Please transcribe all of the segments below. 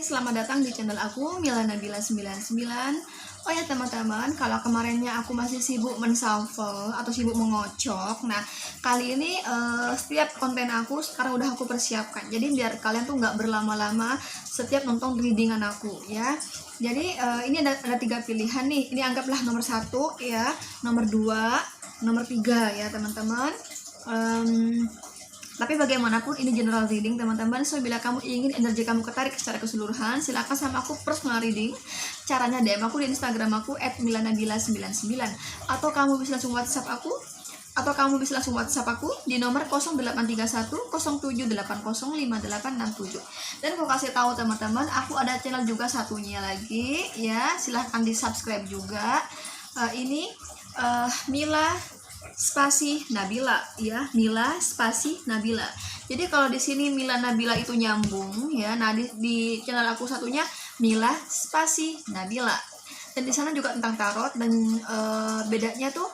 selamat datang di channel aku Mila Nabila 99. Oh ya teman-teman, kalau kemarinnya aku masih sibuk menshuffle atau sibuk mengocok. Nah, kali ini setiap konten aku sekarang udah aku persiapkan. Jadi biar kalian tuh nggak berlama-lama setiap nonton readingan aku ya. Jadi ini ada 3 pilihan nih. Ini anggaplah nomor 1 ya, nomor 2, nomor 3 ya teman-teman. Tapi bagaimanapun ini general reading teman-teman. So bila kamu ingin energi kamu ketarik secara keseluruhan, silakan sama aku personal reading. Caranya DM aku di Instagram aku @milanabila99, atau kamu bisa langsung WhatsApp aku di nomor 083107805867. Dan aku kasih tahu teman-teman, aku ada channel juga satunya lagi ya, silahkan di subscribe juga. Ini Mila spasi Nabila ya, Mila spasi Nabila. Jadi kalau di sini Mila Nabila itu nyambung ya. Nah di channel aku satunya Mila spasi Nabila. Dan di sana juga tentang tarot, dan bedanya tuh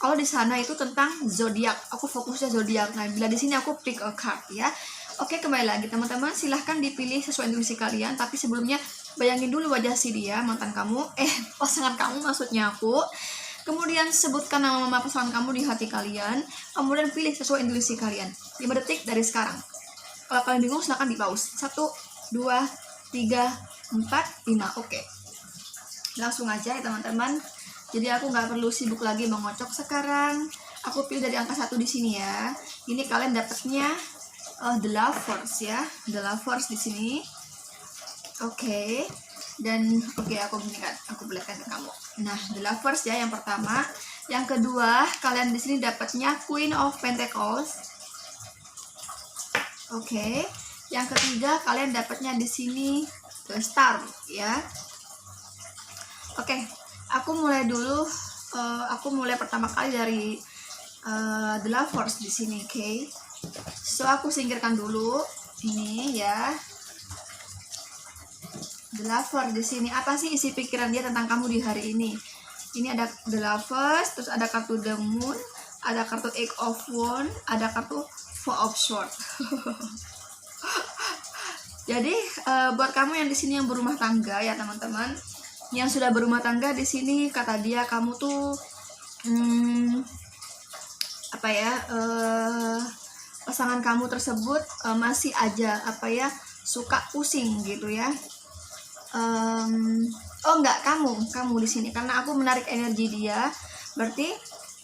kalau di sana itu tentang zodiak. Aku fokusnya zodiak. Nah bila di sini aku pick a card ya. Oke, kembali lagi teman-teman, silahkan dipilih sesuai intuisi kalian. Tapi sebelumnya bayangin dulu wajah si dia, mantan kamu, pasangan kamu maksudnya aku. Kemudian sebutkan nama pasangan kamu di hati kalian. Kemudian pilih sesuai intuisi kalian 5 detik dari sekarang. Kalau kalian bingung silahkan di pause. 1, 2, 3, 4, 5. Oke, langsung aja ya teman-teman. Jadi aku nggak perlu sibuk lagi mengocok sekarang. Aku pilih dari angka 1 di sini ya. Ini kalian dapatnya The Lovers ya, The Lovers di sini. Oke. Dan aku belikan ke kamu. Nah, The Lovers ya yang pertama. Yang kedua, kalian di sini dapatnya Queen of Pentacles. Oke. Yang ketiga, kalian dapatnya di sini The Star ya. Oke, aku mulai dulu. Aku mulai pertama kali dari The Lovers di sini, oke. So aku singkirkan dulu ini ya. The Lover di sini, apa sih isi pikiran dia tentang kamu di hari ini? Ini ada The Lovers, terus ada kartu The Moon, ada kartu Eight of Wands, ada kartu Four of Swords. Jadi buat kamu yang di sini yang berumah tangga ya teman-teman, yang sudah berumah tangga di sini kata dia kamu tuh pasangan kamu tersebut masih aja suka pusing gitu ya. Kamu di sini, karena aku menarik energi dia, berarti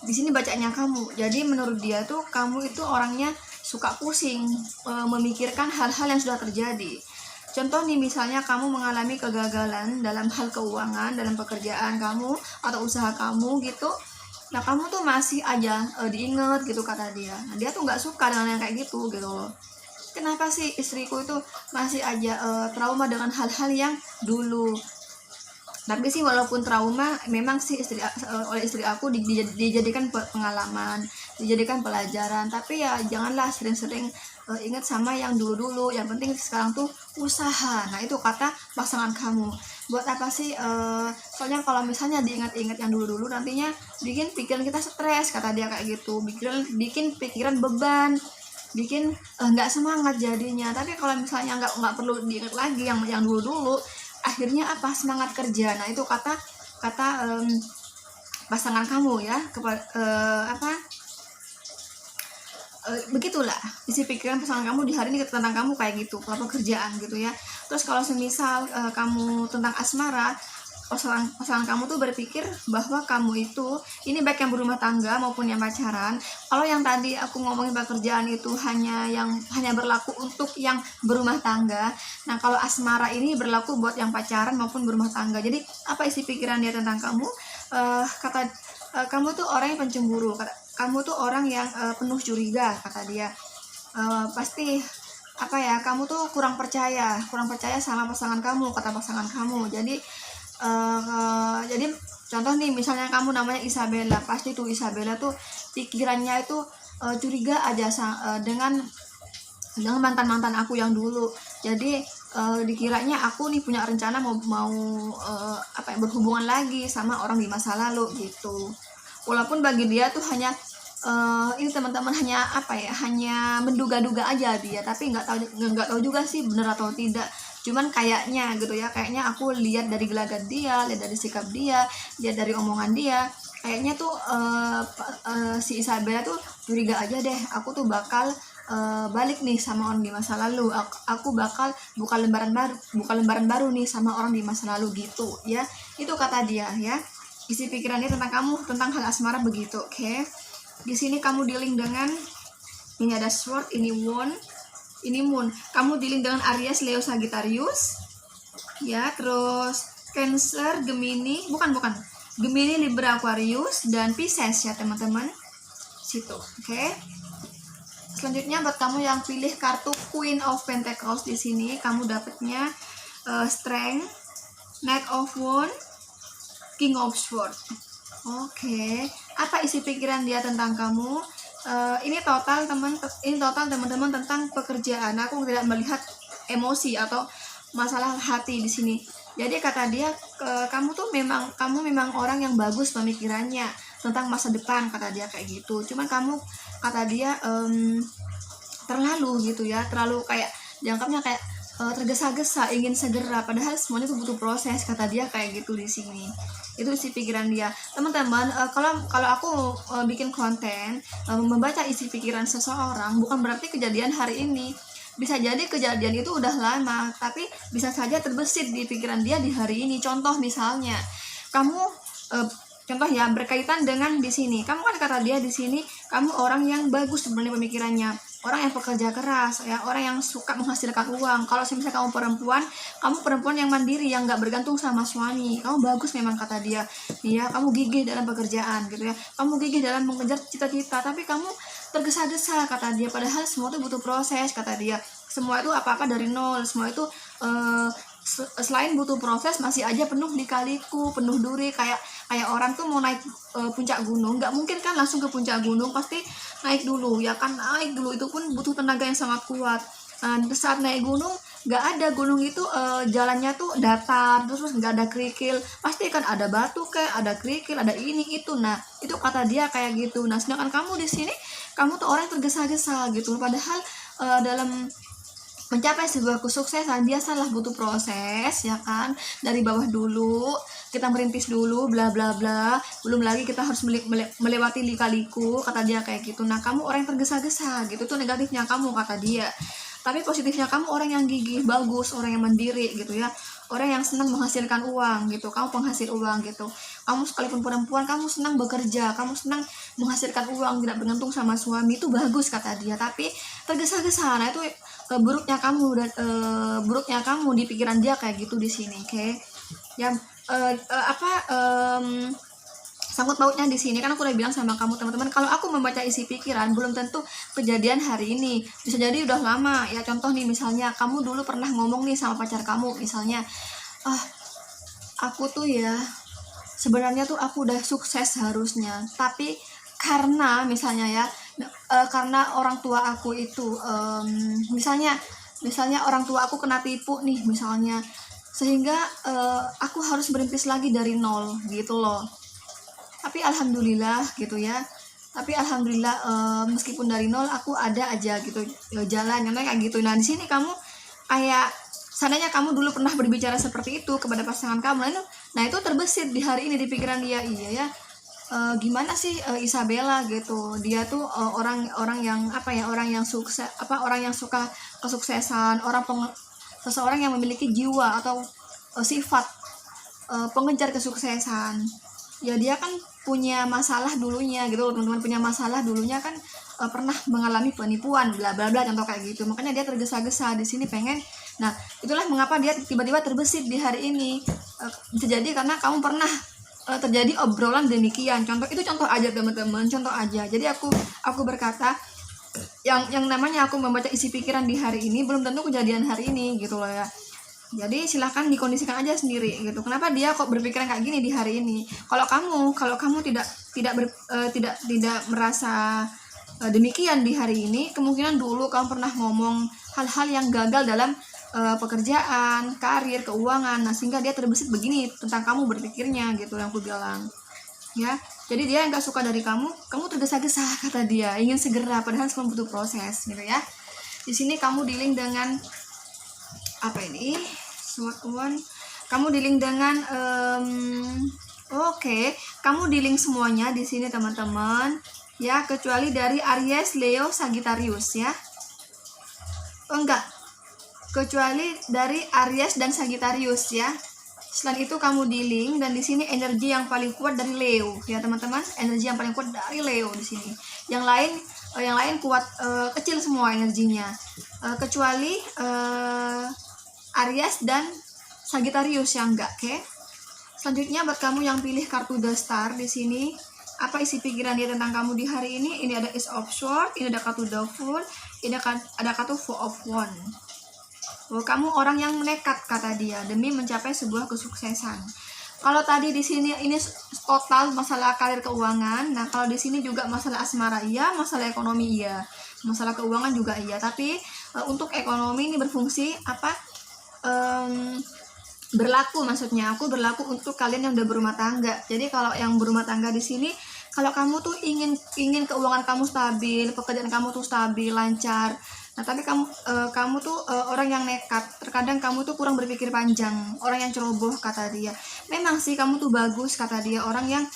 di sini bacanya kamu. Jadi menurut dia tuh kamu itu orangnya suka pusing, memikirkan hal-hal yang sudah terjadi. Contoh nih, misalnya kamu mengalami kegagalan dalam hal keuangan, dalam pekerjaan kamu atau usaha kamu gitu. Nah kamu tuh masih aja diinget gitu kata dia. Nah, dia tuh nggak suka dengan yang kayak gitu loh. Kenapa sih istriku itu masih aja trauma dengan hal-hal yang dulu? Tapi sih walaupun trauma, memang sih oleh istri aku dijadikan pengalaman, dijadikan pelajaran. Tapi ya janganlah sering-sering ingat sama yang dulu-dulu. Yang penting sekarang tuh usaha. Nah itu kata pasangan kamu. Buat apa sih? Soalnya kalau misalnya diingat-ingat yang dulu-dulu, nantinya bikin pikiran kita stres, kata dia kayak gitu. Bikin pikiran beban, bikin nggak semangat jadinya. Tapi kalau misalnya nggak perlu diingat lagi yang dulu-dulu, akhirnya semangat kerja. Nah itu kata pasangan kamu ya, begitulah isi pikiran pasangan kamu di hari ini tentang kamu kayak gitu, kalau pekerjaan gitu ya. Terus kalau semisal kamu tentang asmara, pasangan kamu tuh berpikir bahwa kamu itu, ini baik yang berumah tangga maupun yang pacaran. Kalau yang tadi aku ngomongin pekerjaan itu hanya berlaku untuk yang berumah tangga. Nah kalau asmara ini berlaku buat yang pacaran maupun berumah tangga. Jadi apa isi pikiran dia tentang kamu? Kamu tuh orang yang pencemburu, kamu tuh orang yang penuh curiga, kata dia. Pasti kamu tuh kurang percaya sama pasangan kamu, kata pasangan kamu. Jadi contoh nih, misalnya kamu namanya Isabella, pasti tuh Isabella tuh pikirannya itu curiga aja dengan mantan aku yang dulu. Jadi dikiranya aku nih punya rencana mau berhubungan lagi sama orang di masa lalu gitu. Walaupun bagi dia tuh hanya ini teman-teman hanya menduga-duga aja dia, tapi nggak tahu juga sih benar atau tidak. cuman kayaknya gitu ya, kayaknya aku lihat dari gelagat dia, lihat dari sikap dia, lihat dari omongan dia, kayaknya tuh si Isabella tuh curiga aja deh, aku tuh bakal balik nih sama orang di masa lalu, aku bakal buka lembaran baru nih sama orang di masa lalu gitu ya. Itu kata dia ya, isi pikirannya tentang kamu, tentang hal asmara begitu. Oke. Di sini kamu dealing dengan, ini ada sword, ini wand, ini moon. Kamu dealing dengan Aries, Leo, Sagittarius ya, terus Cancer, Gemini, bukan Gemini, Libra, Aquarius, dan Pisces ya teman-teman, situ. Oke. Selanjutnya buat kamu yang pilih kartu Queen of Pentacles, di sini kamu dapatnya Strength, Knight of Wands, King of Swords. Oke. Apa isi pikiran dia tentang kamu? Ini total teman-teman tentang pekerjaan. Aku tidak melihat emosi atau masalah hati di sini. Jadi kata dia, kamu memang orang yang bagus pemikirannya tentang masa depan, kata dia kayak gitu. Cuman kamu, kata dia, terlalu gitu ya, terlalu kayak dianggapnya kayak tergesa-gesa, ingin segera, padahal semuanya itu butuh proses, kata dia kayak gitu di sini. Itu isi pikiran dia teman-teman. Kalau aku bikin konten membaca isi pikiran seseorang, bukan berarti kejadian hari ini. Bisa jadi kejadian itu udah lama, tapi bisa saja terbesit di pikiran dia di hari ini. Contoh misalnya kamu, contoh ya, berkaitan dengan di sini, kamu kan kata dia di sini kamu orang yang bagus sebenarnya pemikirannya, orang yang pekerja keras ya, orang yang suka menghasilkan uang. Kalau misalnya kamu perempuan yang mandiri, yang nggak bergantung sama suami, kamu bagus memang, kata dia ya. Kamu gigih dalam pekerjaan gitu ya, kamu gigih dalam mengejar cita-cita, tapi kamu tergesa-gesa, kata dia, padahal semua itu butuh proses, kata dia. Semua itu apa-apa dari nol, semua itu selain butuh proses, masih aja penuh lika-liku, penuh duri. Kayak orang tuh mau naik puncak gunung, nggak mungkin kan langsung ke puncak gunung, pasti naik dulu ya kan, naik dulu, itu pun butuh tenaga yang sangat kuat. Saat naik gunung, nggak ada gunung itu jalannya tuh datar, terus nggak ada kerikil, pasti kan ada batu kayak, ada kerikil, ada ini itu. Nah itu kata dia kayak gitu. Nah sedangkan kamu di sini, kamu tuh orang yang tergesa-gesa gitu, padahal dalam mencapai sebuah kesuksesan biasalah butuh proses ya kan, dari bawah dulu kita merintis dulu, bla bla bla, belum lagi kita harus melewati lika-liku, kata dia kayak gitu. Nah kamu orang yang tergesa-gesa gitu, tuh negatifnya kamu, kata dia. Tapi positifnya kamu orang yang gigih, bagus, orang yang mandiri gitu ya, orang yang senang menghasilkan uang gitu, kamu penghasil uang gitu. Kamu sekalipun perempuan, kamu senang bekerja, kamu senang menghasilkan uang, tidak bergantung sama suami, itu bagus, kata dia. Tapi tergesa-gesa, nah itu buruknya kamu di pikiran dia kayak gitu di sini. Oke. Yang sangkut pautnya di sini kan aku udah bilang sama kamu teman-teman, kalau aku membaca isi pikiran belum tentu kejadian hari ini, bisa jadi udah lama ya. Contoh nih, misalnya kamu dulu pernah ngomong nih sama pacar kamu, misalnya, aku tuh ya sebenarnya tuh aku udah sukses harusnya, tapi karena misalnya ya, karena orang tua aku itu misalnya orang tua aku kena tipu nih misalnya, sehingga aku harus berintis lagi dari nol gitu loh. Tapi alhamdulillah gitu ya, meskipun dari nol aku ada aja gitu jalan, contohnya kayak gitu. Nah di sini kamu kayak, seandainya kamu dulu pernah berbicara seperti itu kepada pasangan kamu, nah itu terbesit di hari ini di pikiran dia. Iya ya, gimana sih Isabella gitu, dia tuh orang yang orang yang sukses, orang yang suka kesuksesan, seseorang yang memiliki jiwa atau sifat pengejar kesuksesan ya. Dia kan punya masalah dulunya gitu, teman-teman, punya masalah dulunya kan, pernah mengalami penipuan, bla bla bla, contoh kayak gitu. Makanya dia tergesa-gesa di sini pengen. Nah itulah mengapa dia tiba-tiba terbesit di hari ini. Bisa jadi karena kamu pernah terjadi obrolan demikian. Contoh aja teman-teman, contoh aja. Jadi aku berkata, yang namanya aku membaca isi pikiran di hari ini belum tentu kejadian hari ini gitu loh ya. Jadi silahkan dikondisikan aja sendiri gitu, kenapa dia kok berpikiran kayak gini di hari ini. Kalau kamu tidak merasa demikian di hari ini, kemungkinan dulu kamu pernah ngomong hal-hal yang gagal dalam pekerjaan, karir, keuangan. Nah sehingga dia terbesit begini tentang kamu berpikirnya gitu, yang aku bilang ya. Jadi dia yang gak suka dari kamu tergesa-gesa, kata dia, ingin segera, padahal semua butuh proses gitu ya. Di sini kamu dealing dengan apa ini, smart one, kamu di-link dengan oke, kamu di-link semuanya di sini teman-teman ya, kecuali dari Aries, Leo, Sagittarius ya. Enggak, kecuali dari Aries dan Sagittarius ya. Selain itu kamu di-link, dan di sini energi yang paling kuat dari Leo ya teman-teman, energi yang paling kuat dari Leo di sini. Yang lain kuat, kecil semua energinya, kecuali Aries dan Sagittarius yang enggak. Oke. Selanjutnya buat kamu yang pilih kartu The Star di sini, apa isi pikiran dia tentang kamu di hari ini? Ini ada Ace of Swords, ini ada kartu The Fool, ini ada kartu Four of Wands. Oh, kamu orang yang nekat kata dia demi mencapai sebuah kesuksesan. Kalau tadi di sini ini total masalah karir keuangan. Nah, kalau di sini juga masalah asmara iya, masalah ekonomi iya, masalah keuangan juga iya. Tapi untuk ekonomi ini berfungsi apa? Berlaku, maksudnya aku berlaku untuk kalian yang udah berumah tangga. Jadi kalau yang berumah tangga di sini, kalau kamu tuh ingin keuangan kamu stabil, pekerjaan kamu tuh stabil, lancar. Nah, tapi kamu tuh orang yang nekat. Terkadang kamu tuh kurang berpikir panjang, orang yang ceroboh kata dia. Memang sih kamu tuh bagus kata dia, orang yang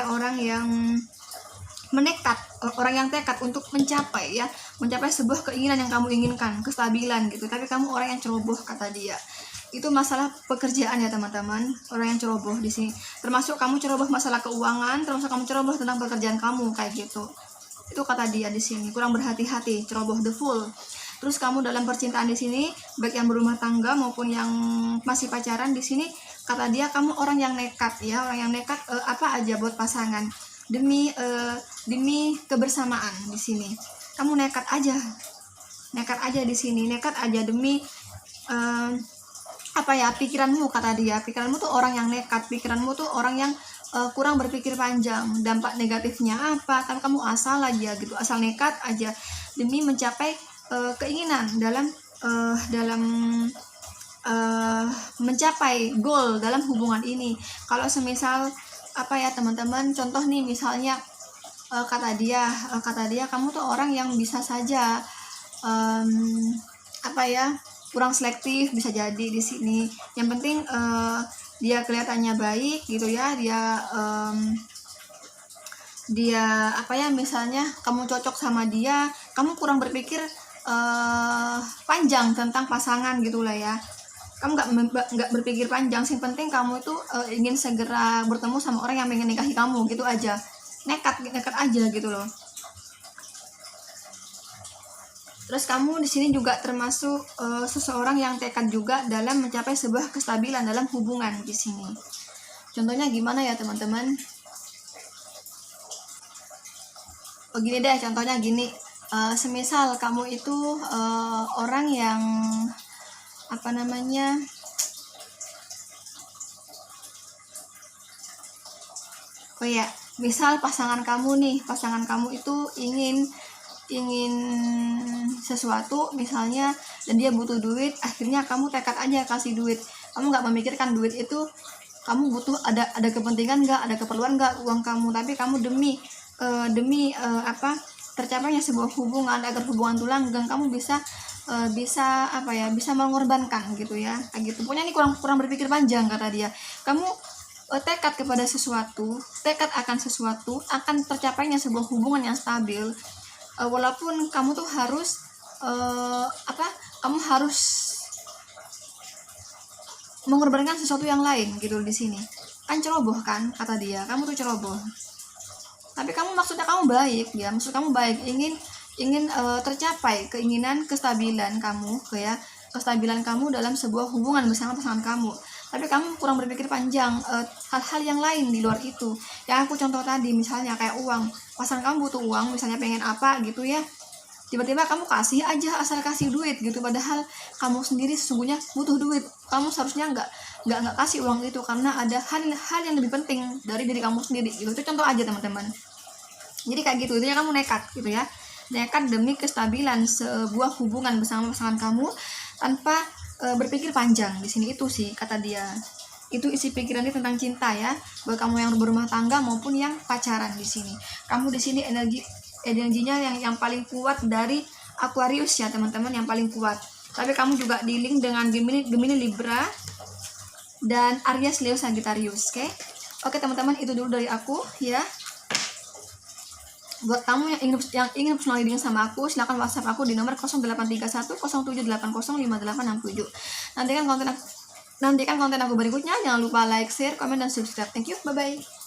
orang yang menekat, orang yang tekad untuk mencapai sebuah keinginan yang kamu inginkan, kestabilan gitu. Tapi kamu orang yang ceroboh kata dia. Itu masalah pekerjaan ya teman-teman, orang yang ceroboh di sini. Termasuk kamu ceroboh masalah keuangan, termasuk kamu ceroboh tentang pekerjaan kamu kayak gitu. Itu kata dia di sini, kurang berhati-hati, ceroboh, The Fool. Terus kamu dalam percintaan di sini, baik yang berumah tangga maupun yang masih pacaran di sini, kata dia kamu orang yang nekat ya, orang yang nekat apa aja buat pasangan demi kebersamaan di sini. Kamu nekat aja di sini, nekat aja demi pikiranmu kata dia. Pikiranmu tuh orang yang nekat, pikiranmu tuh orang yang kurang berpikir panjang. Dampak negatifnya apa? Kan kamu asal aja gitu, asal nekat aja demi mencapai keinginan dalam mencapai goal dalam hubungan ini. Kalau semisal teman-teman, contoh nih misalnya kata dia kamu tuh orang yang bisa saja kurang selektif, bisa jadi di sini. Yang penting dia kelihatannya baik gitu ya, misalnya kamu cocok sama dia, kamu kurang berpikir panjang tentang pasangan gitulah ya. Kamu nggak berpikir panjang, yang penting kamu itu ingin segera bertemu sama orang yang pengen nikahi kamu gitu aja. Nekat aja gitu loh. Terus kamu di sini juga termasuk seseorang yang tekad juga dalam mencapai sebuah kestabilan dalam hubungan di sini. Contohnya gimana ya teman-teman? Oh gini deh, contohnya gini. Semisal kamu itu orang yang misal pasangan kamu itu ingin sesuatu misalnya, dan dia butuh duit, akhirnya kamu tekad aja kasih duit. Kamu nggak memikirkan duit itu kamu butuh, ada kepentingan nggak, ada keperluan nggak uang kamu, tapi kamu demi tercapainya sebuah hubungan, agar hubungan itu langgeng, kamu bisa mengorbankan gitu ya, kayak gitu. Pokoknya ini kurang berpikir panjang kata dia. Kamu tekad kepada sesuatu, tekad akan sesuatu, akan tercapainya sebuah hubungan yang stabil. Walaupun kamu tuh harus kamu harus mengorbankan sesuatu yang lain gitu di sini. Kan ceroboh kan kata dia, kamu tuh ceroboh. Tapi maksudnya kamu baik ya, maksud kamu baik, ingin tercapai keinginan kestabilan kamu kestabilan kamu dalam sebuah hubungan bersama pasangan kamu. Tapi kamu kurang berpikir panjang hal-hal yang lain di luar itu. Yang aku contoh tadi misalnya kayak uang, pasangan kamu butuh uang, misalnya pengen apa gitu ya, tiba-tiba kamu kasih aja, asal kasih duit gitu, padahal kamu sendiri sesungguhnya butuh duit. Kamu seharusnya nggak kasih uang itu, karena ada hal yang lebih penting dari diri kamu sendiri gitu. Itu contoh aja teman-teman. Jadi kayak gitu, itu ya, kamu nekat gitu ya, nekat demi kestabilan sebuah hubungan bersama pasangan kamu tanpa berpikir panjang di sini. Itu sih kata dia, itu isi pikirannya tentang cinta ya, buat kamu yang berumah tangga maupun yang pacaran di sini. Kamu di sini energinya yang paling kuat dari Aquarius ya teman-teman, yang paling kuat. tapi kamu juga dealing dengan Gemini Libra dan Aries Leo Sagittarius. Oke teman-teman, itu dulu dari aku ya. Buat kamu yang ingin personal reading sama aku, silakan WhatsApp aku di nomor 0831 0780 5867. Nantikan konten aku berikutnya. Jangan lupa like, share, komen, dan subscribe. Thank you, bye bye.